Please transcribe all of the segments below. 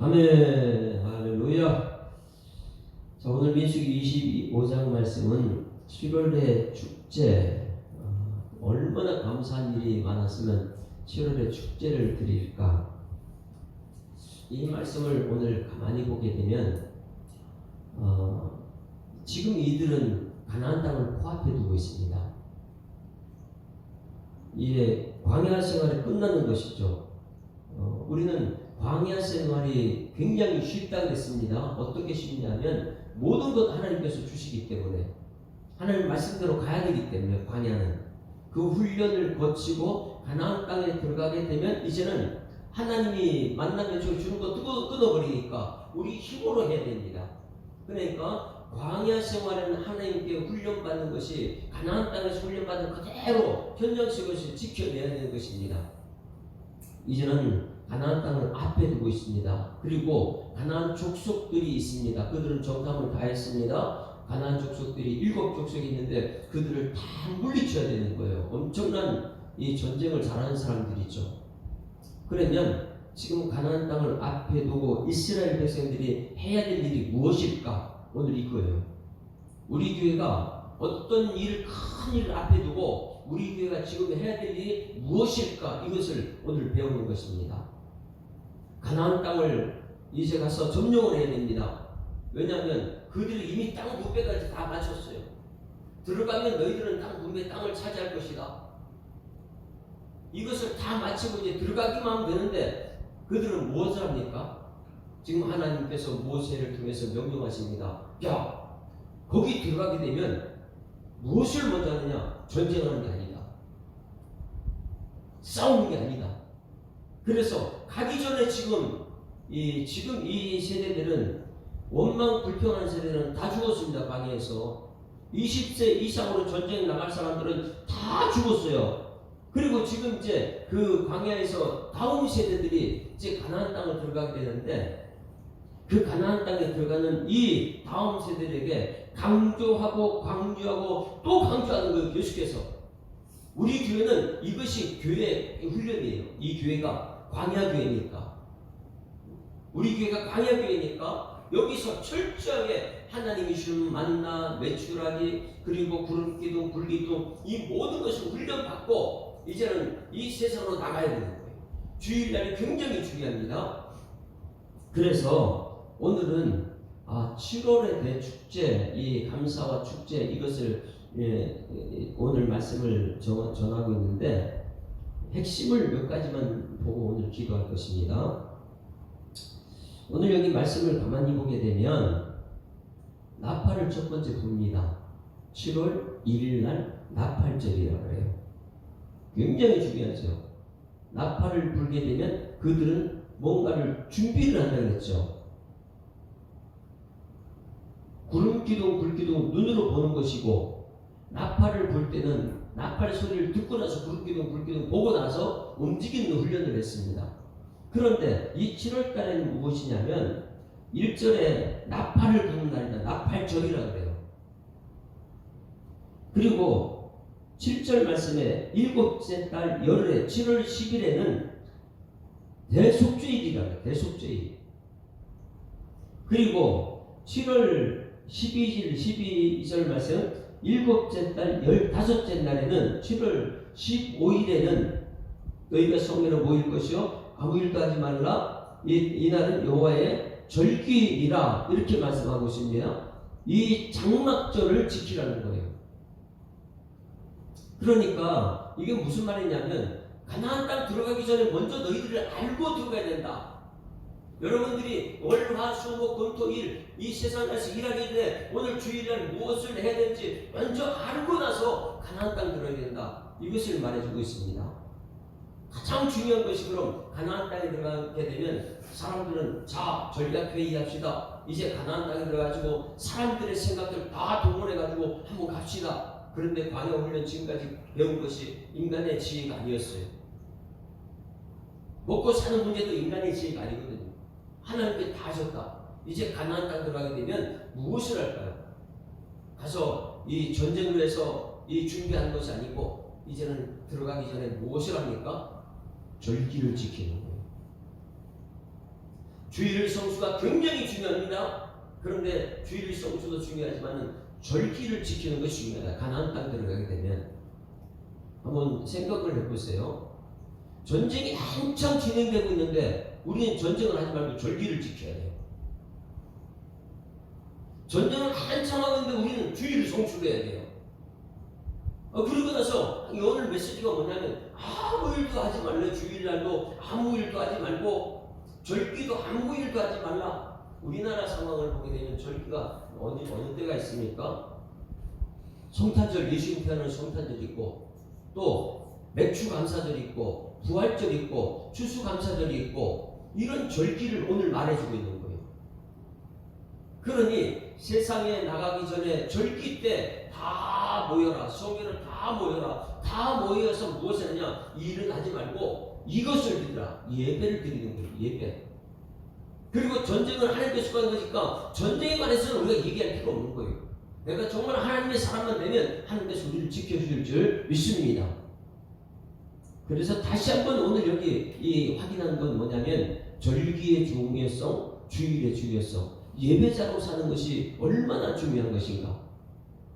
아멘. 할렐루야. 자, 오늘 민수기 25장 말씀은 7월의 축제. 얼마나 감사한 일이 많았으면 7월의 축제를 드릴까. 이 말씀을 오늘 가만히 보게 되면 지금 이들은 가나안 땅을 코앞에 두고 있습니다. 이제 광야 생활이 끝나는 것이죠. 우리는 광야 생활이 굉장히 쉽다고 했습니다. 어떻게 쉽냐면 모든 것 하나님께서 주시기 때문에, 하나님 말씀대로 가야 되기 때문에, 광야는 그 훈련을 거치고 가나안 땅에 들어가게 되면 이제는 하나님이 만나면 주는 거 끊어버리니까 우리 힘으로 해야 됩니다. 그러니까 광야 생활에는 하나님께 훈련받는 것이 가나안 땅에서 훈련받은 그대로 현장식 것을 지켜내야 되는 것입니다. 이제는 가나안 땅을 앞에 두고 있습니다. 그리고 가나안 족속들이 있습니다. 그들은 정탐을 다 했습니다. 가나안 족속들이 7족속이 있는데 그들을 다 물리쳐야 되는 거예요. 엄청난 이 전쟁을 잘하는 사람들이죠. 그러면 지금 가나안 땅을 앞에 두고 이스라엘 백성들이 해야 될 일이 무엇일까? 오늘 이거예요. 우리 교회가 어떤 일, 큰 일을 앞에 두고 우리 교회가 지금 해야 될 일이 무엇일까? 이것을 오늘 배우는 것입니다. 가나안 땅을 이제 가서 점령을 해야 됩니다. 왜냐하면 그들이 이미 땅 분배까지 다 마쳤어요. 들어가면 너희들은 땅 분배 땅을 차지할 것이다. 이것을 다 마치고 이제 들어가기만 하면 되는데 그들은 무엇을 합니까? 지금 하나님께서 모세를 통해서 명령하십니다. 야, 거기 들어가게 되면 무엇을 먼저 하느냐? 전쟁하는 게 아니다. 싸우는 게 아니다. 그래서 가기 전에 지금 이 세대들은, 원망 불평한 세대는 다 죽었습니다. 광야에서 20세 이상으로 전쟁에 나갈 사람들은 다 죽었어요. 그리고 지금 이제 그 광야에서 다음 세대들이 이제 가나안 땅을 들어가게 되는데, 그 가나안 땅에 들어가는 이 다음 세대들에게 강조하고 강조하고 또 강조하는 거예요. 계속해서. 우리 교회는 이것이 교회의 훈련이에요. 이 교회가 광야 교회니까, 우리 교회가 광야 교회니까 여기서 철저하게 하나님이 주는 만나, 메추라기, 그리고 구름 기둥, 불 기둥, 이 모든 것을 훈련받고 이제는 이 세상으로 나가야 되는 거예요. 주일날이 굉장히 중요합니다. 그래서 오늘은 7월의 대축제, 이 감사와 축제, 이것을 오늘 말씀을 전하고 있는데, 핵심을 몇 가지만 보고 오늘 기도할 것입니다. 오늘 여기 말씀을 가만히 보게 되면 나팔을 첫 번째 붑니다. 7월 1일 날 나팔절이라고 해요. 굉장히 중요하죠. 나팔을 불게 되면 그들은 뭔가를 준비를 한다고 했죠. 구름기둥, 불기둥 눈으로 보는 것이고, 나팔을 불 때는 나팔 소리를 듣고 나서 구름기둥, 불기둥 보고 나서 움직이는 훈련을 했습니다. 그런데 이 7월달에는 무엇이냐면 1절에 나팔을 부는 날이다. 나팔절이라고 그래요. 그리고 7절 말씀에 7째 달 열흘에 7월 10일에는 대속죄일이라고 해요. 대속죄일. 그리고 7월 12절 말씀 7째 달 15째 날에는 7월 15일에는 너희가 성전에 모일 것이요 아무 일도 하지 말라. 이 날은 여호와의 절기이라, 이렇게 말씀하고 있습니다. 이 장막절을 지키라는 거예요. 그러니까 이게 무슨 말이냐면 가나안 땅 들어가기 전에 먼저 너희들을 알고 들어가야 된다. 여러분들이 월, 화, 수, 목, 금, 토, 일, 이 세상에서 일하기 전에 오늘 주일날 무엇을 해야 되는지 먼저 알고 나서 가나안 땅 들어야 된다. 이것을 말해주고 있습니다. 가장 중요한 것이, 그럼 가나안 땅에 들어가게 되면 사람들은 자, 전략 회의합시다. 이제 가나안 땅에 들어가지고 사람들의 생각들 다 동원해가지고 한번 갑시다. 그런데 광야 훈련 지금까지 배운 것이 인간의 지혜가 아니었어요. 먹고 사는 문제도 인간의 지혜가 아니거든요. 하나님께 다 하셨다. 이제 가나안 땅 들어가게 되면 무엇을 할까요? 가서 이 전쟁을 해서 이 준비하는 것이 아니고 이제는 들어가기 전에 무엇을 합니까? 절기를 지키는 거예요. 주일 성수가 굉장히 중요합니다. 그런데 주일 성수도 중요하지만 절기를 지키는 것이 중요하다. 가나안 땅 들어가게 되면 한번 생각을 해보세요. 전쟁이 한참 진행되고 있는데 우리는 전쟁을 하지 말고 절기를 지켜야 돼요. 전쟁을 한참 하고 있는데 우리는 주일을 성수해야 돼요. 그러고 나서 오늘 메시지가 뭐냐면 아무 일도 하지 말래. 주일날도 아무 일도 하지 말고 절기도 아무 일도 하지 말라. 우리나라 상황을 보게 되면 절기가 어느 때가 있습니까? 성탄절, 예수님 태어나는 성탄절이 있고 또 맥주감사절이 있고 부활절이 있고 추수감사절이 있고 이런 절기를 오늘 말해주고 있는 거예요. 그러니 세상에 나가기 전에 절기 때 다 모여라. 성회를 다 모여라. 다 모여서 무엇을 하냐? 일은 하지 말고 이것을 드리라. 예배를 드리는 거예요. 예배. 그리고 전쟁을 하나님께 수고하는 거니까 전쟁에 관해서는 우리가 얘기할 필요 없는 거예요. 내가 정말 하나님의 사람만 되면 하나님께서 우리를 지켜줄 줄 믿습니다. 그래서 다시 한번 오늘 여기 확인하는 건 뭐냐면 절기의 중요성, 주일의 중요성, 예배자로 사는 것이 얼마나 중요한 것인가.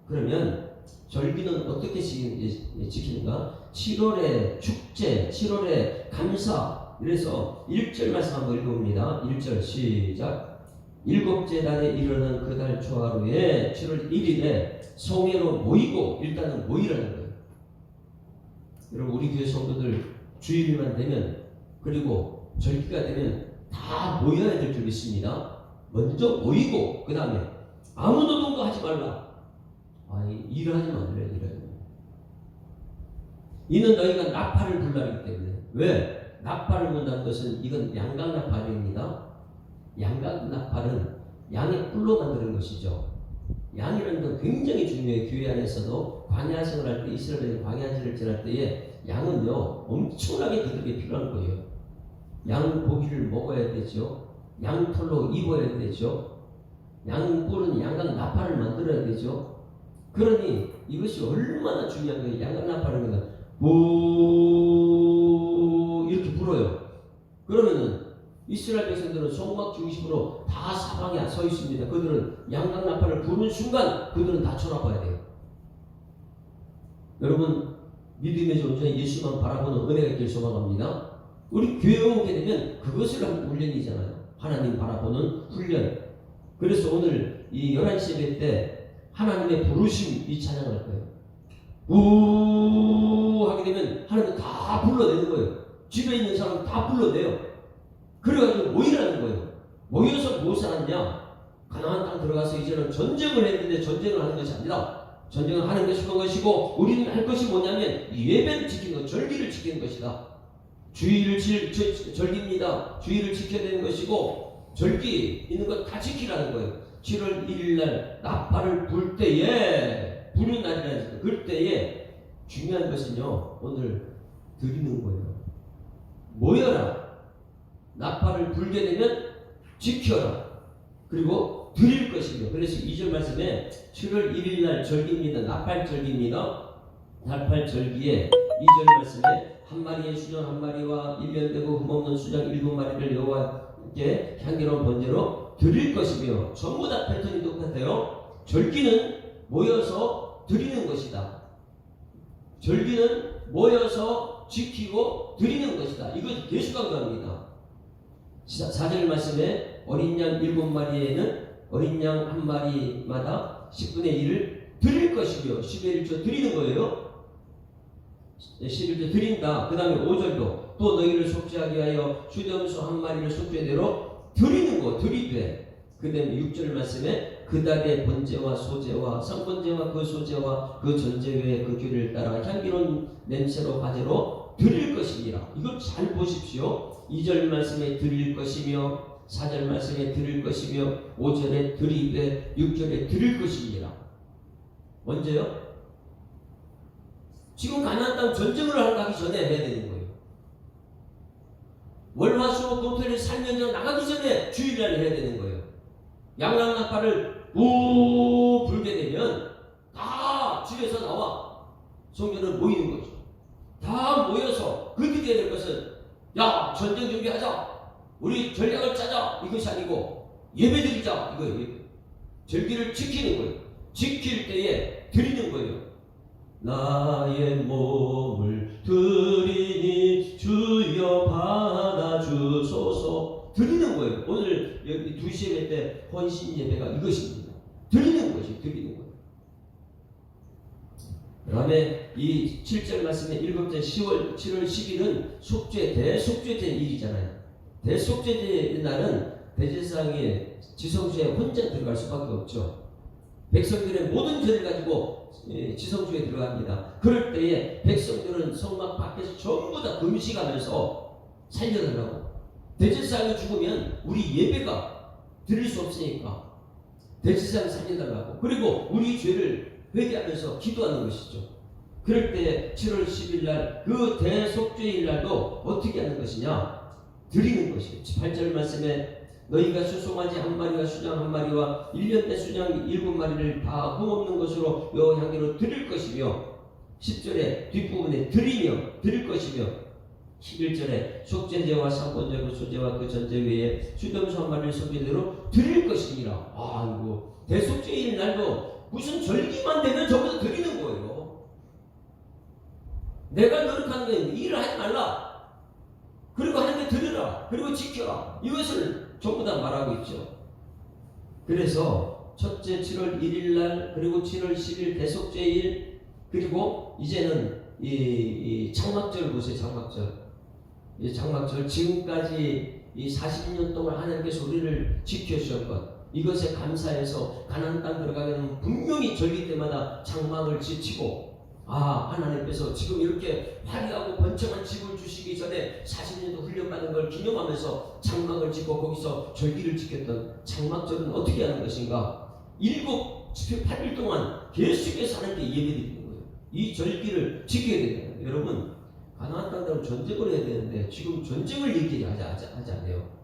그러면 절기는 어떻게 지키는가? 7월의 축제, 7월의 감사. 그래서 1절 말씀 한번 읽어봅니다. 1절 시작. 일곱째 달에 이르는 그 달 초하루에 7월 1일에 성회로 모이고, 일단은 모이라는 거예요. 여러분 우리 교회 성도들 주일만 되면 그리고 절기가 되면 다 모여야 될 줄 믿습니다. 먼저 모이고 그 다음에 아무 노동도 하지 말라. 일하지 말래. 이는 너희가 나팔을 불라기 때문에. 왜? 나팔을 분다는 것은 이건 양강나팔입니다. 양강나팔은 양의 뿔로 만드는 것이죠. 양이라는 건 굉장히 중요해요. 교회 안에서도 광야 생활할 때, 이스라엘의 광야지를 지날 때에 양은요 엄청나게 그들에게 필요한 거예요. 양 고기를 먹어야 되죠. 양털로 입어야 되죠. 양 뿔은 양강 나팔을 만들어야 되죠. 그러니 이것이 얼마나 중요한 거예요. 양강 나팔은 거다. 오 이렇게 불어요. 그러면은 이스라엘 백성들은 성막 중심으로 다 사방에 서 있습니다. 그들은 양강 나팔을 부는 순간 그들은 다 쳐다봐야 돼요. 여러분 믿음의 존재 예수만 바라보는 은혜가 있길 소망합니다. 우리 교회 오게 되면 그것을 하는 훈련이잖아요. 하나님 바라보는 훈련. 그래서 오늘 이 11시 예배 때 하나님의 부르심 이 찬양할 거예요. 우 하게 되면 하나님 다 불러내는 거예요. 집에 있는 사람 다 불러내요. 그래가지고 모이라는 거예요. 모여서 무엇을 하느냐? 가나안 땅 들어가서 이제는 전쟁을 했는데 전쟁을 하는 것이 아니라 전쟁을 하는 것이 그런 것이고 우리는 할 것이 뭐냐면 예배를 지키는 것, 절기를 지키는 것이다. 주의를 절기입니다. 주의를 지켜야 되는 것이고 절기 있는 것 다 지키라는 거예요. 7월 1일 날 나팔을 불 때에 부는 날이라는 그 때에 중요한 것은요 오늘 드리는 거예요. 모여라. 나팔을 불게 되면 지켜라. 그리고 드릴 것이며. 그래서 2절 말씀에 7월 1일 날 절기입니다. 나팔 절기입니다. 나팔 절기에 2절 말씀에 한 마리의 수정 한 마리와 일면되고 흠없는 수정 7마리를 여호와께 향기로운 번제로 드릴 것이며. 전부 다 패턴이 똑같아요. 절기는 모여서 드리는 것이다. 절기는 모여서 지키고 드리는 것이다. 이것을 계속 강조합니다. 4절 말씀에 어린 양 7마리에는 어린 양 한 마리마다 10분의 1을 드릴 것이며 10의 1조 드리는 거예요. 11조 드린다. 그 다음에 5절도 또 너희를 속죄하게 하여 주염소 한 마리를 속죄대로 드리는 거, 드리되. 그 다음에 6절 말씀에 그 달의 번제와 소제와 성번제와 그 소제와 그 전제 외에 그 규례를 따라 향기로운 냄새로 화제로 드릴 것이니라. 이걸 잘 보십시오. 2절 말씀에 드릴 것이며 4절 말씀에 드릴 것이며 5절에 드리되 6절에 드릴 것이니라. 언제요? 지금 가나안 땅 전쟁을 하기 전에 해야 되는 거예요. 월화수목 금토일을 살면서 나가기 전에 주일날을 해야 되는 거예요. 양양나팔을 우 불게 되면 다 집에서 나와 성전을 모이는 거죠. 다 모여서 그렇게 해야 될 것은 야 전쟁 준비하자. 우리 전략을 짜자 이것이 아니고 예배드리자 이거예요. 절기를 지키는 거예요. 지킬 때에 드리는 거예요. 나의 몸을 드리니 주여 받아주소서 드리는 거예요. 오늘 여기 2시 예배 때 헌신 예배가 이것입니다. 드리는 것이 드리는 거예요. 그 다음에 이 7절 말씀에 7째 7월 10일은 속죄 대속죄제 일이잖아요. 대속죄제 날은 대제사장이 지성소에 혼자 들어갈 수밖에 없죠. 백성들의 모든 죄를 가지고 지성소에 들어갑니다. 그럴 때에 백성들은 성막 밖에서 전부 다 금식하면서 살려달라고. 대제사장이 죽으면 우리 예배가 드릴 수 없으니까 대제사장을 살려달라고. 그리고 우리 죄를 회개하면서 기도하는 것이죠. 그럴 때 7월 10일 날 그 대속죄일 날도 어떻게 하는 것이냐? 드리는 것이에요. 8절 말씀에 너희가 수송아지 한 마리와 수장 한 마리와 1년 때 수장 7마리를 다 흠없는 것으로 여호와 향기로 드릴 것이며 10절에 뒷부분에 드리며 드릴 것이며 11절에 속죄제와 상권제 그 소제와 그 전제 외에 수염소 한 마리를 속죄대로 드릴 것이니라. 이거 대속죄일 날도 무슨 절기만 되면 전부 다 드리는 거예요. 내가 노력하는 건 일을 하지 말라. 그리고 하나님께 드리라. 그리고 지켜라. 이것을 전부 다 말하고 있죠. 그래서 첫째 7월 1일 날 그리고 7월 10일 대속죄일 그리고 이제는 이 장막절 보세요. 장막절. 이 장막절 지금까지 이 40년 동안 하나님께서 우리를 지켜주셨건 이것에 감사해서 가나안 땅 들어가게 되면 분명히 절기 때마다 장막을 지치고 하나님께서 지금 이렇게 화려하고 번창한 집을 주시기 전에 40년도 훈련받은 걸 기념하면서 장막을 짓고 거기서 절기를 지켰던 장막절은 어떻게 하는 것인가? 8일 동안 계속해서 하나님께 예배드리는 거예요. 이 절기를 지켜야 됩니다. 여러분 가나안 땅으로 전쟁을 해야 되는데 지금 전쟁을 얘기하지 않아요.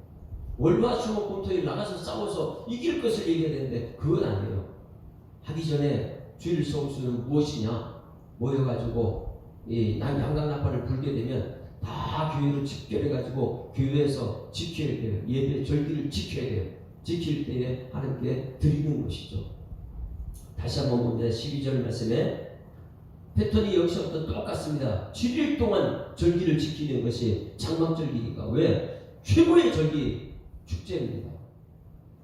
월화수목금토일 나가서 싸워서 이길 것을 얘기해야 되는데 그건 아니에요. 하기 전에 주일 성수는 무엇이냐? 모여가지고 이 양강나팔을 불게 되면 다 교회로 집결해가지고 교회에서 지켜야 돼요. 예배 절기를 지켜야 돼요. 지킬 때에 하나님께 드리는 것이죠. 다시 한번 보면 12절 말씀에 패턴이 역시부터 똑같습니다. 7일 동안 절기를 지키는 것이 장막절기니까. 왜? 최고의 절기 축제입니다.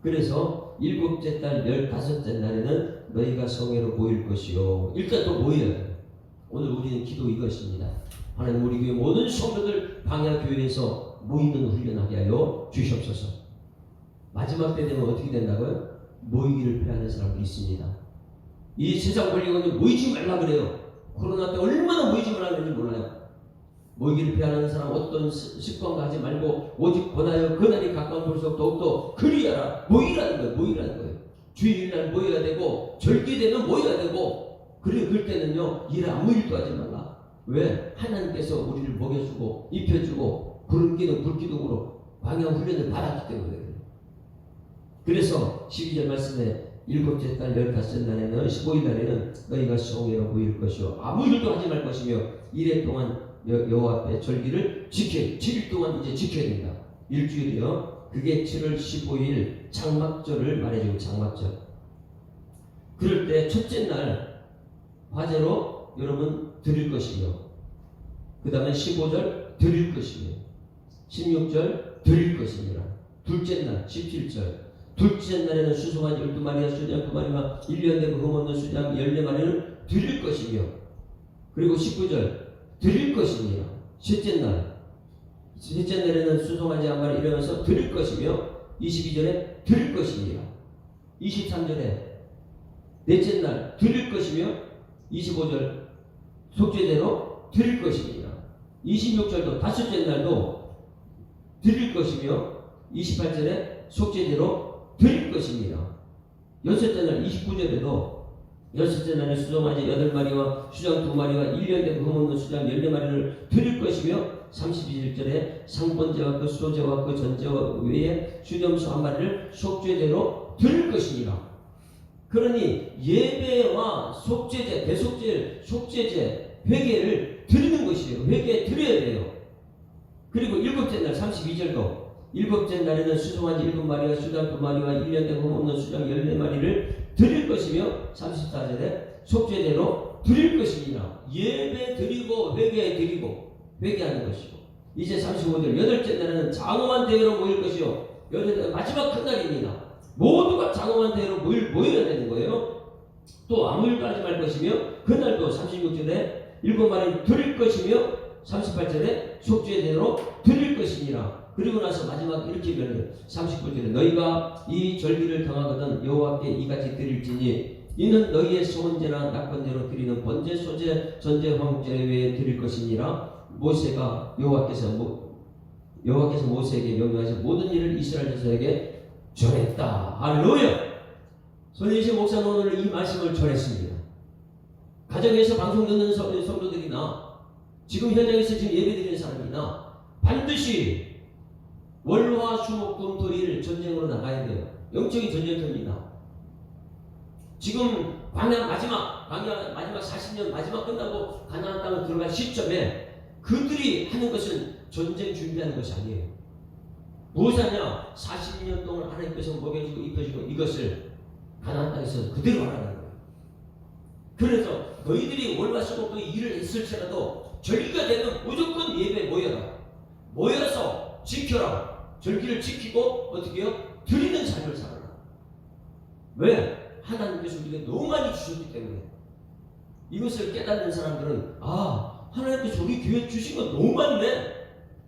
그래서 7째 달 15째 날에는 너희가 성회로 모일 것이요. 일단 또 모여야 돼요. 오늘 우리는 기도 이것입니다. 하나님 우리 교회 모든 성도들 방야교회에서 모이는 훈련하게 하여 주시옵소서. 마지막 때 되면 어떻게 된다고요? 모이기를 피하는 사람들이 있습니다. 이 세상 권리관이 모이지 말라 그래요. 코로나 때 얼마나 모이지 말라 그랬는지 몰라요. 모이기를 피하는 사람 어떤 습관과 하지 말고 오직 권하여 그날이 가까운 볼수록 더욱더 그리하라. 모이라는 거예요. 모이라는 거예요. 주일날 모여야 되고 절기되면 모여야 되고 그럴 때는요 일 아무 일도 하지 말라. 왜? 하나님께서 우리를 먹여주고 입혀주고 구름기둥 불기둥으로 방향 훈련을 받았기 때문에. 그래서 12절 말씀에 7째 달 15째 날에는 15일 날에는 너희가 성회로 모일 것이요 아무 일도 하지 말 것이며 이래 동안 여호와 앞에 절기를 지켜야 7일 동안 이제 지켜야 된다. 일주일이요. 그게 7월 15일 장막절을 말해주고 장막절. 그럴 때 첫째 날 화제로 여러분 드릴 것이며 그 다음에 15절 드릴 것이며 16절 드릴 것입니다. 둘째 날 17절 둘째 날에는 수송아지 12마리와 수장 2마리와 1년 되고 흠없는 수장 14마리를 드릴 것이며 그리고 19절 드릴 것입니다. 셋째 날에는 수송아지 한 마리 이러면서 드릴 것이며 22절에 드릴 것입니다. 23절에 넷째 날 드릴 것이며 25절 속죄대로 드릴 것입니다. 26절도 다섯째 날도 드릴 것이며 28절에 속죄대로 드릴 것입니다. 여섯째 날 29절에도 여섯째 날에 수송아지 8마리와 수장 2마리와 1년 된 흠없는 수장 14마리를 드릴 것이며 31절에 상번제와 그 소제와 그 전제와 외에 수염소 한 마리를 속죄제로 드릴 것입니다. 그러니 예배와 속죄제, 대속죄, 속죄제, 회개를 드리는 것이에요. 회개 드려야 돼요. 그리고 7째 날 32절도 일곱째 날에는 수송한 7마리와 수장 2마리와 1년 된 흠 없는 수장 14마리를 드릴 것이며 34절에 속죄제로 드릴 것이니라. 예배 드리고 회개 드리고 회개하는 것이고, 이제 35절 여덟째 날에는 장엄한 대회로 모일 것이요, 마지막 큰 날입니다. 모두가 장엄한 대회로 모여야 되는 거예요. 또 아무 일도 하지 말 것이며 그날도 36절에 7마리 드릴 것이며 38절에 속죄제로 드릴 것이니라. 그리고 나서 마지막 이렇게 변해요. 39절에 너희가 이 절기를 당하거든 여호와께 이같이 드릴지니 이는 너희의 소원제나 낙번제로 드리는 번제, 소제, 전제, 화목제 외에 드릴 것이니라. 모세가 여호와께서 모세에게 명령하신 모든 일을 이스라엘 자손에게 전했다. 할렐루야. 손예신 목사는 오늘 이 말씀을 전했습니다. 가정에서 방송 듣는 성도들이나 지금 현장에서 지금 예배드리는 사람이나 반드시 월화 수목금토일 전쟁으로 나가야 돼요. 영적인 전쟁터입니다. 지금 광야 마지막 40년 마지막 끝나고 가나안 땅을 들어갈 시점에 그들이 하는 것은 전쟁 준비하는 것이 아니에요. 무엇하냐? 40년 동안 하나님께서 먹여주고 입혀주고 이것을 가나안 땅에서 그대로 하라는 거예요. 그래서 너희들이 월화수목금 일을 했을지라도 절기가 되면 무조건 예배 모여서 지켜라. 절기를 지키고 어떻게 해요? 드리는 삶을 살아라. 왜? 하나님께서 우리에게 너무 많이 주셨기 때문에. 이것을 깨닫는 사람들은 하나님께서 우리 교회에 주신 건 너무 많네.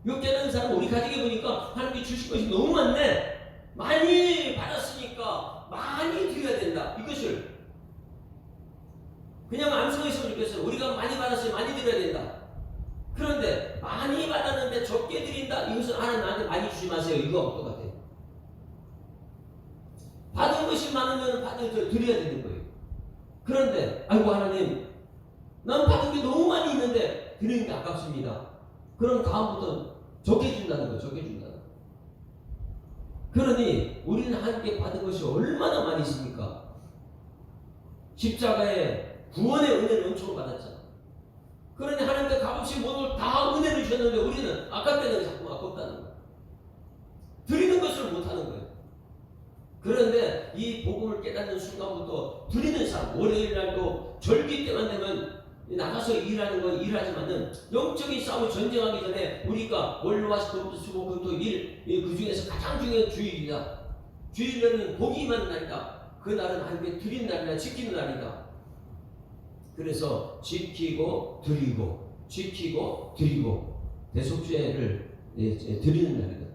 이거 깨닫는 사람은 우리 가정에 보니까 하나님께 주신 것이 너무 많네. 많이 받았으니까 많이 드려야 된다. 이것을 그냥 암송했으면 좋겠어요. 우리가 많이 받았으니 많이 드려야 된다. 그런데 많이 받았는데 적게 드린다. 이것은 하나님 나한테 많이 주지 마세요. 이거 똑같아요. 받은 것이 많으면 드려야 되는 거예요. 그런데 아이고 하나님, 난 받은 게 너무 많이 있는데 드리는 게 아깝습니다. 그럼 다음부터 적게 준다는 거예요. 적게 준다는 거예요. 그러니 우리는 하나님께 받은 것이 얼마나 많이 있습니까? 십자가의 구원의 은혜를 엄청 받았잖아. 그러니 하나님께 값없이 모든 다 은혜를 주셨는데 우리는 아깝다는 자꾸 아깝다는 거예요. 드리는 것을 못하는 거예요. 그런데 이 복음을 깨닫는 순간부터 드리는 사람, 월요일 날도 절기 때만 되면 나가서 일하는 건 일하지만은 영적인 싸움을 전쟁하기 전에 우리가 월화 수목금토 일, 그 중에서 가장 중요한 주일이다. 주일은 복이 임하는 날이다. 그 날은 하나님께 드리는 날이다. 지키는 날이다. 그래서 지키고 드리고 대속죄를 드리는 날이다.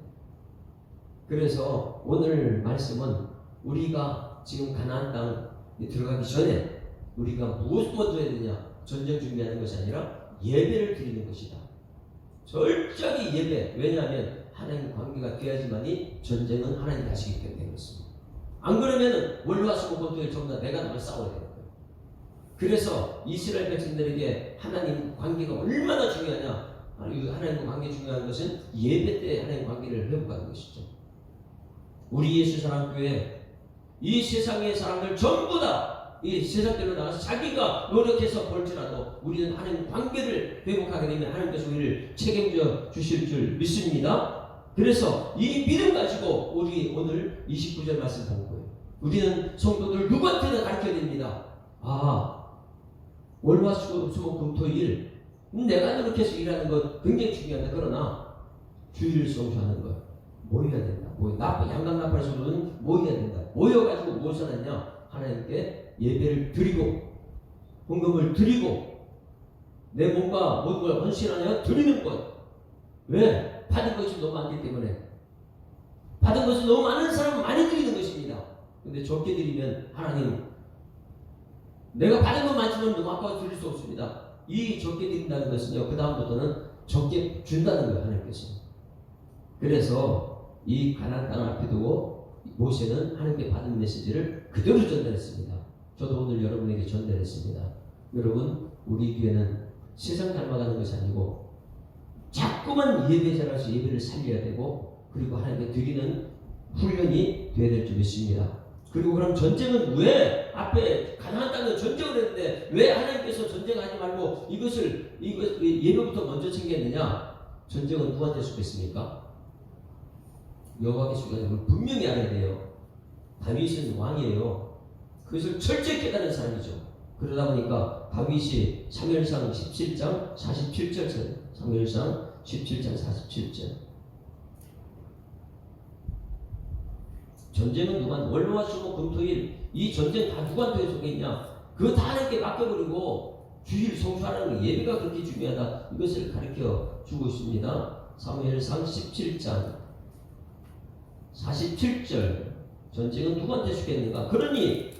그래서 오늘 말씀은 우리가 지금 가나안 땅에 들어가기 전에 우리가 무엇을 먼저 해야 되냐? 전쟁 준비하는 것이 아니라 예배를 드리는 것이다. 철저히 예배. 왜냐하면 하나님 관계가 돼야지만이 전쟁은 하나님 다시기 때문에 그렇습니다. 안 그러면은 월화수목금토일 전부 다 내가 나를 싸워야 되는 거예요. 그래서 이스라엘 백성들에게 하나님 관계가 얼마나 중요하냐? 하나님과 관계 중요한 것은 예배 때 하나님 관계를 회복하는 것이죠. 우리 예수사랑교회 이 세상의 사람들 전부 다 이 세상대로 나가서 자기가 노력해서 벌지라도 우리는 하나님 관계를 회복하게 되면 하나님께서 우리를 책임져 주실 줄 믿습니다. 그래서 이 믿음 가지고 우리 오늘 29절 말씀 본 거예요. 우리는 성도들 누구한테나 가르쳐야 됩니다. 월화수목금토일 내가 노력해서 일하는 것 굉장히 중요하다. 그러나 주일을 성수하는 것 모여야 된다. 양강나팔에서는 모여야 된다. 모여가지고 무엇을 하냐? 하나님께 예배를 드리고 헌금을 드리고 내 몸과 모든 걸 헌신하여 드리는 것. 왜? 받은 것이 너무 많기 때문에. 받은 것이 너무 많은 사람은 많이 드리는 것입니다. 근데 적게 드리면 하나님, 내가 받은 것 많지만 너무 아까워 드릴 수 없습니다. 이 적게 드린다는 것은요, 그 다음부터는 적게 준다는 거예요. 하나님께서. 그래서 이 가나안 땅을 앞에 두고 모세는 하나님께 받은 메시지를 그대로 전달했습니다. 저도 오늘 여러분에게 전달했습니다. 여러분, 우리 교회는 세상 닮아가는 것이 아니고 자꾸만 예배자라서 예배를 살려야 되고, 그리고 하나님께 드리는 훈련이 되어야 될 줄 믿습니다. 그리고 그럼 전쟁은 왜 앞에 가나안 땅은 전쟁을 했는데 왜 하나님께서 전쟁하지 말고 이것을 예배부터 먼저 챙겼느냐? 전쟁은 누구한테 속했습니까? 여호와께 속하는 걸 분명히 알아야 돼요. 다윗은 왕이에요. 그것을 철저히 깨달은 사람이죠. 그러다 보니까 다윗이 사무엘상 17장 47절, 사무엘상 17장 47절. 전쟁은 누가 월화수목 금토일 이 전쟁 다 누구한테 속해 있냐? 그거 다 하나님께 맡겨버리고 주일 성수하라는 예배가 그렇게 중요하다. 이것을 가르쳐 주고 있습니다. 사무엘상 17장 47절. 전쟁은 누구한테 속했는가? 그러니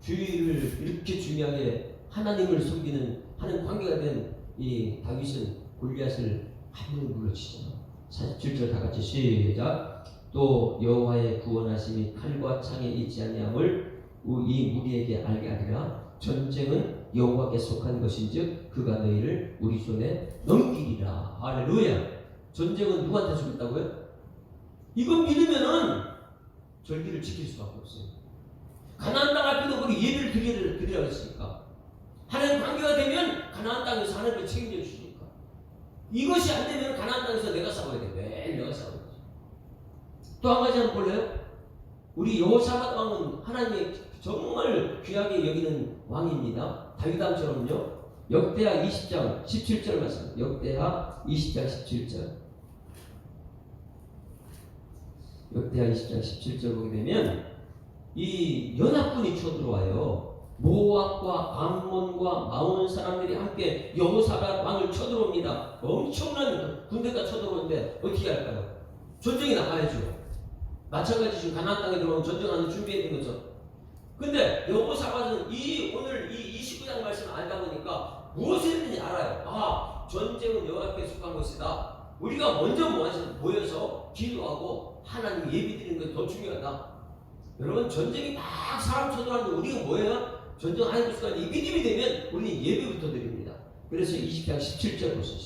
주일을 이렇게 중요하게 하나님을 섬기는 하는 관계가 된 이 다윗은 골리앗을 한 번에 물러치죠. 47절 다 같이 시작. 또 여호와의 구원하심이 칼과 창에 있지 아니함을 이 무리에게 알게 하리라. 전쟁은 여호와께 속한 것인즉 그가 너희를 우리 손에 넘기리라. 할렐루야. 전쟁은 누구한테 속했다고요? 이건 믿으면은 절기를 지킬 수밖에 없어요. 가나안 땅 앞에도 우리 예배를 드리라고 했으니까, 하나님 관계가 되면 가나안 땅에서 하나님을 책임져 주시니까, 이것이 안 되면 가나안 땅에서 내가 싸워야 돼. 매일 내가 싸워야 돼. 또 한 가지 한번 볼래요? 우리 여호사밧 왕은 하나님의 정말 귀하게 여기는 왕입니다. 다윗왕처럼요. 역대하 20장 17절 말씀. 역대하 20장 17절. 역대하 20장 17절 보게 되면 이 연합군이 쳐들어와요. 모압과 암몬과 마온 사람들이 함께 여호사밧 왕을 쳐들어옵니다. 엄청난 군대가 쳐들어오는데 어떻게 할까요? 전쟁에 나가야죠. 마찬가지 지금 가나안 땅에 들어오면 전쟁하는 준비해 둔 거죠. 근데 여호사밧은 오늘 이 29장 말씀을 알다 보니까 무엇을 했는지 알아요. 아, 전쟁은 여호와께 속한 것이다. 우리가 먼저 모여서 기도하고 하나님 예배드리는 것이 더 중요하다. 여러분, 전쟁이 막 사람 쳐들어가는데 우리가 뭐예요? 전쟁 하는 것이 이 믿음이 되면 우리는 예배부터 드립니다. 그래서 20장 17절 보세요.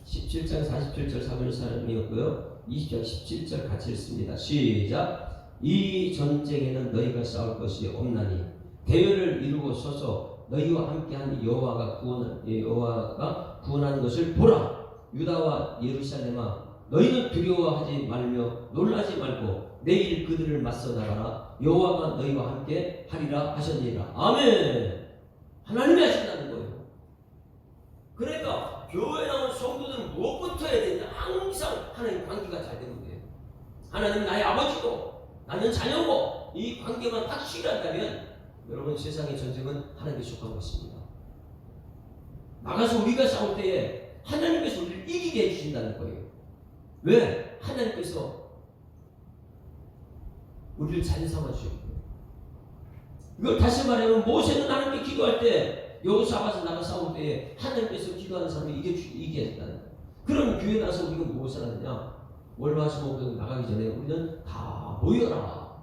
17장 47절 사무엘 사람이었고요. 20장 17절 같이 읽습니다. 시작. 이 전쟁에는 너희가 싸울 것이 없나니 대열을 이루고 서서 너희와 함께한 여호와가 구원하는 것을 보라. 유다와 예루살렘아, 너희는 두려워하지 말며 놀라지 말고 내일 그들을 맞서 나가라. 여호와가 너희와 함께 하리라 하셨느니라. 아멘. 하나님이 하신다는 거예요. 그러니까 교회에 나온 성도들은 무엇부터 해야 되냐? 항상 하나님 관계가 잘 되는 거예요. 하나님은 나의 아버지고 나는 자녀고, 이 관계만 확실하다면 여러분, 세상의 전쟁은 하나님께 속한 것입니다. 나가서 우리가 싸울 때에 하나님께서 우리를 이기게 해주신다는 거예요. 왜? 하나님께서 우리를 잘 삼아주셨고요. 이걸 다시 말하면 모세는 하나님께 기도할 때, 여호사밧에서 나가 싸울 때에 하나님께서 기도하는 사람이 이기게 했다는 거예요. 그럼 교회 나서 우리가 무엇을 하느냐? 월화수목금 나가기 전에 우리는 다 모여라.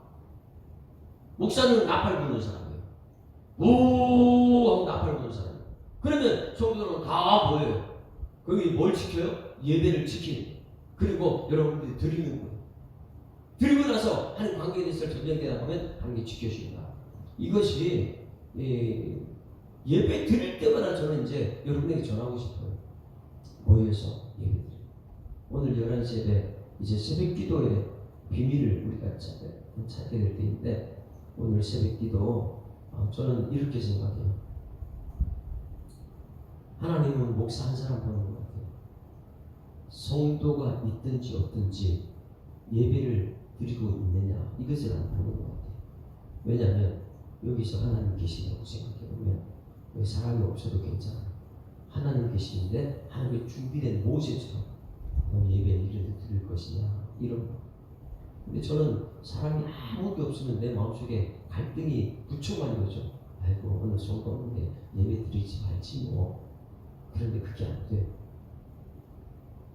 목사는 나팔 부는 사람이에요. 오 하고 나팔 부는 사람이에요. 그러면 성도들은 다 모여요. 거기 뭘 지켜요? 예배를 지키는. 그리고 여러분들이 드리는 거예요. 드리고 나서 하는 관계에 대해서 전쟁되다 보면 하나님이 지켜주신다. 이것이 예배 드릴 때마다 저는 이제 여러분에게 전하고 싶어요. 모여서 예배 드려요. 오늘 11시 예배, 이제 새벽 기도의 비밀을 우리가 찾게 될 때인데, 오늘 새벽 기도 저는 이렇게 생각해요. 하나님은 목사 한 사람 보는 것 같아요. 성도가 있든지 없든지 예배를 드리고 있느냐, 이것을 안 보는 것 같아요. 왜냐하면 여기서 하나님 계신다고 생각해보면 여기 사람이 없어도 괜찮아요. 하나님 계시는데 하나님의 준비된 모세처럼 너 예배를 드릴 것이냐, 이런 거. 근데 저는 사람이 아무도 없으면 내 마음속에 갈등이 부충하는 거죠. 아이고, 오늘 성도 없는데 예배 드리지 말지 뭐. 그런데 그게 안 돼.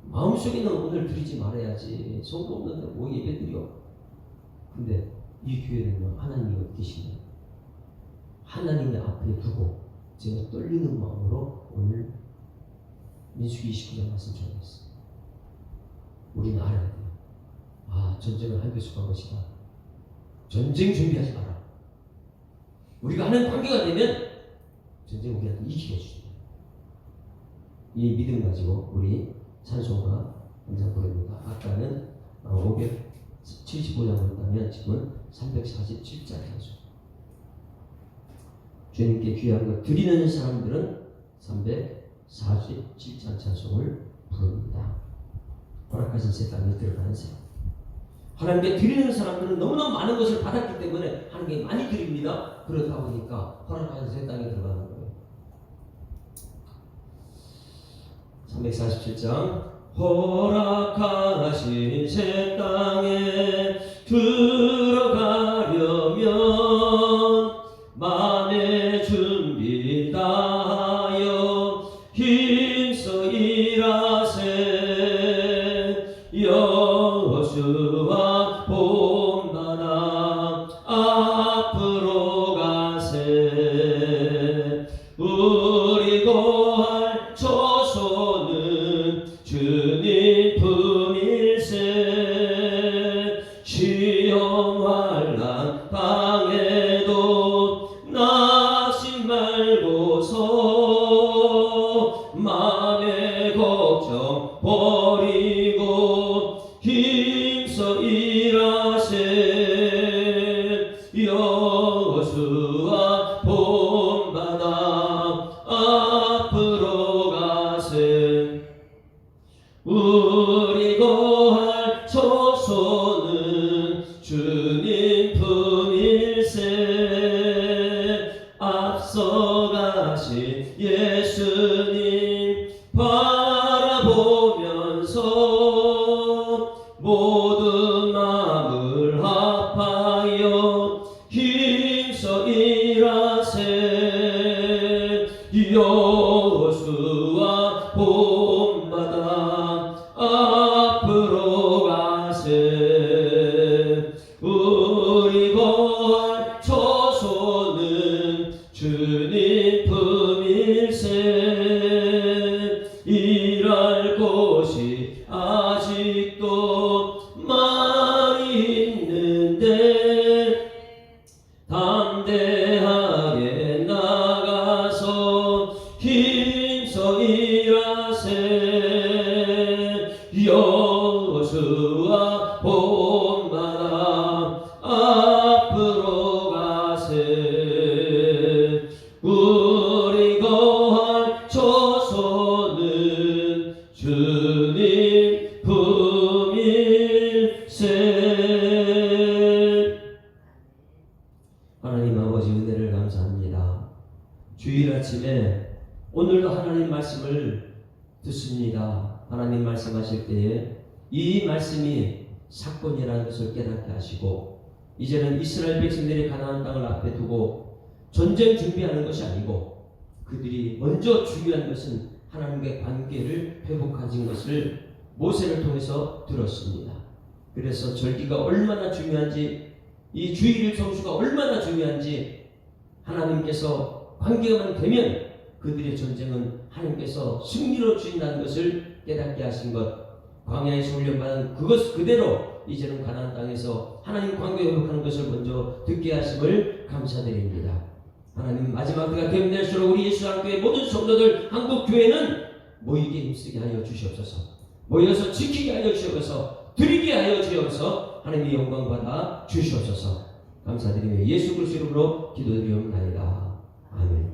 마음속에는 오늘 드리지 말아야지. 성도 없는데 뭐 예배 드려. 근데 이 교회는요, 하나님이 어디 계시냐, 하나님의 앞에 두고 제가 떨리는 마음으로 오늘 민수기 29장 말씀 전했어요. 우리는 알아야 돼요. 아, 전쟁은 하나님께 속한 것이다. 전쟁 준비하지 마라. 우리가 하는 관계가 되면 전쟁 우리한테 이기게 해주니다. 이 믿음 가지고 우리 찬송가 한장 부릅니다. 아까는 575장 본다면 지금은 347장 찬송. 주님께 귀한 것 드리는 사람들은 347장 찬송을 부릅니다. 허락하신 새 땅에 들어가는 새. 하나님께 드리는 사람들은 너무나 많은 것을 받았기 때문에 하나님께 많이 드립니다. 그러다 보니까 허락하신 새 땅에 들어가는 거예요. 347장 허락하신 새 땅에 들어가려면 마음의 준비 다하여 힘써 일하세. 여호수아 본받아 앞으로 가세. 우리 고할 처소는 주님 품일세. 시험 환난 방에도 낙심 말고서 마음의 걱정 버리고 힘써 일하세. 여호수아 본받아 앞으로 가세. 우리 거할 처소는 주님 품일세. 앞서 가신 예수님 바라보면서 모든 마음을 합하여 힘써 일하세. 여호수아 본받아 앞으로 가세. 우리 거할 처소는 주님 품일세. 일할 곳이 아직도 많이 있는데 담대하게 나가서 힘써 일하세. 여호수아 본받아 앞으로 가세. 우리 거할 처소는 주님 품일세. 하나님 아버지 은혜를 감사합니다. 주일 아침에 오늘도 하나님 말씀을 듣습니다. 하나님 말씀하실 때에 이 말씀이 사건이라는 것을 깨닫게 하시고 이제는 이스라엘 백성들이 가나안 땅을 앞에 두고 전쟁 준비하는 것이 아니고 그들이 먼저 중요한 것은 하나님과의 관계를 회복하는 것을 모세를 통해서 들었습니다. 그래서 절기가 얼마나 중요한지 이 주일일 성수가 얼마나 중요한지 하나님께서 관계만 되면 그들의 전쟁은 하나님께서 승리로 주인다는 것을 깨닫게 하신 것, 광야에서 훈련받은 그것 그대로 이제는 가나안 땅에서 하나님 관계 회복하는 것을 먼저 듣게 하심을 감사드립니다. 하나님 마지막 때가 되면 될수록 우리 예수교회 모든 성도들 한국교회는 모이게 힘쓰게 하여 주시옵소서. 모여서 지키게 하여 주시옵소서. 드리게 하여 주옵소서. 하나님의 영광 받아 주시옵소서. 감사드리며 예수 그리스도 이름으로 기도드리옵나이다. 아멘.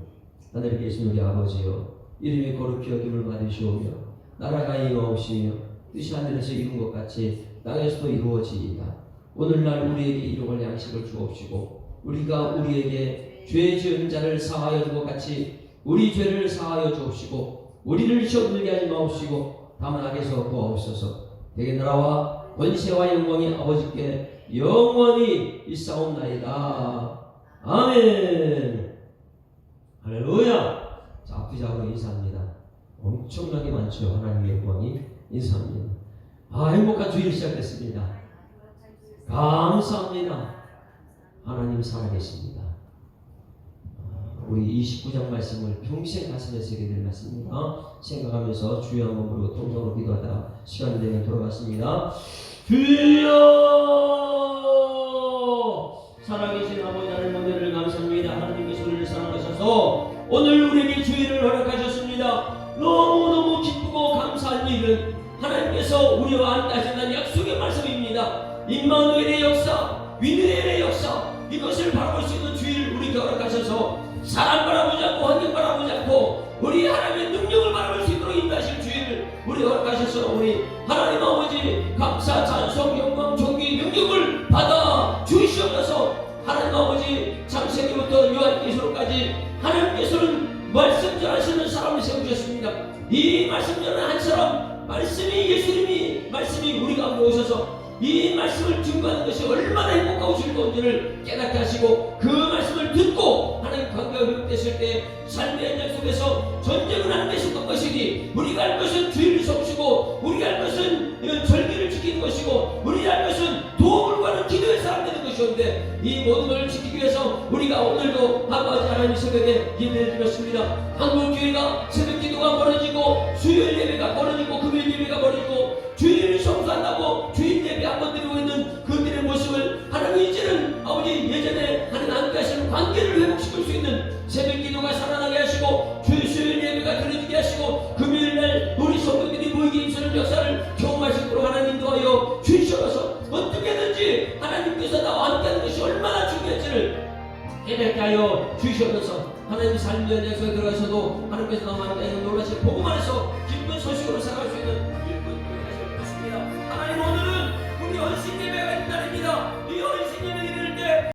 하늘에 계신 우리 아버지여, 이름이 거룩히 여김을 받으시오며 나라가 임하옵시며 뜻이 하늘에서 이룬 것 같이 땅에서도 이루어지이다. 오늘날 우리에게 일용할 양식을 주옵시고 우리가 우리에게 죄 지은 자를 사하여 준 것 같이 우리 죄를 사하여 주옵시고 우리를 시험 들게 하지 마옵시고 다만 악에서 구하옵소서. 대개 나라와 권세와 영광이 아버지께 영원히 있사옵나이다. 아멘. 할렐루야. 자, 앞뒤자로 인사합니다. 엄청나게 많죠. 하나님의 영광이 인사합니다. 행복한 주일 시작됐습니다. 감사합니다. 하나님 살아계십니다. 우리 29장 말씀을 평생 가슴에 새게 될 말씀입니다. 생각하면서 주여 한번 부르고 통성으로 기도하다 시간 되면 돌아갔습니다. 주여! 살아계신 아버지 하나님 은혜를 감사합니다. 하나님께서 우리를 사랑하셔서 오늘 우리에게 주일을 허락하셨습니다. 너무너무 곳에서 우리와 함께 하신다는 약속의 말씀입니다. 임마누엘의 역사, 위누엘의 역사, 이것을 바라볼 수 있는 주일 우리 허락하셔서 사람 바라보지 않고 환경 바라보지 않고 우리 하나님의 능력을 바라볼 수 있도록 인도하실 주일 우리 허락하셔서 우리 하나님 아버지 감사 찬송 영광 존귀 능력을 받아 주시옵소서. 하나님 아버지 창세기부터 요한계시록까지 하나님께서는 말씀 전하시는 사람을 세우셨습니다. 이 말씀 전하는 한 사람, 말씀이 예수님이 말씀이 우리 가운데 오셔서 이 말씀을 증거하는 것이 얼마나 행복하고 즐거운지를 깨닫게 하시고 그 말씀을 듣고 하나님 관계가 회복됐을 때 삶의 현장 속에서 전쟁을 하는 것이 어떤 것이니 우리가 할 것은 주의를 섬기고 우리가 할 것은 절기를 지키는 것이고 우리가 할 것은 도움을 구하는 기도의 사람 되는 것이었는데 이 모든 것을 지키기 위해서 우리가 오늘도 아버지 하나님 새벽에 예배를 드렸습니다. 한국교회가 새벽 기도가 벌어지고 수요일 예배가 벌어지고 금요일 예배가 벌어지고 주일을 성수한다고 주일 예배 한번 드리고 있는 그들의 모습을 하나님 이제는 아버지 예전에 하나님 함께 하시는 관계를 회복시킬 수 있는 새벽 기도가 살아나게 하시고 수요일 예배가 드려지게 하시고 금요일날 우리 성도들이 모이게 임하는 역사를 경험할 수 있도록 하나님 인도하여 주시옵소서. 어떻게든지 하나님께서 나와 함께하는 것이 얼마나 중요한지를 깨닫게 하여 주시옵소서. 하나님의 삶의 현장에 들어가셔도 하나님께서 나와 함께하는 놀라신 복음 안에서 기쁜 소식으로 살아갈 수 있는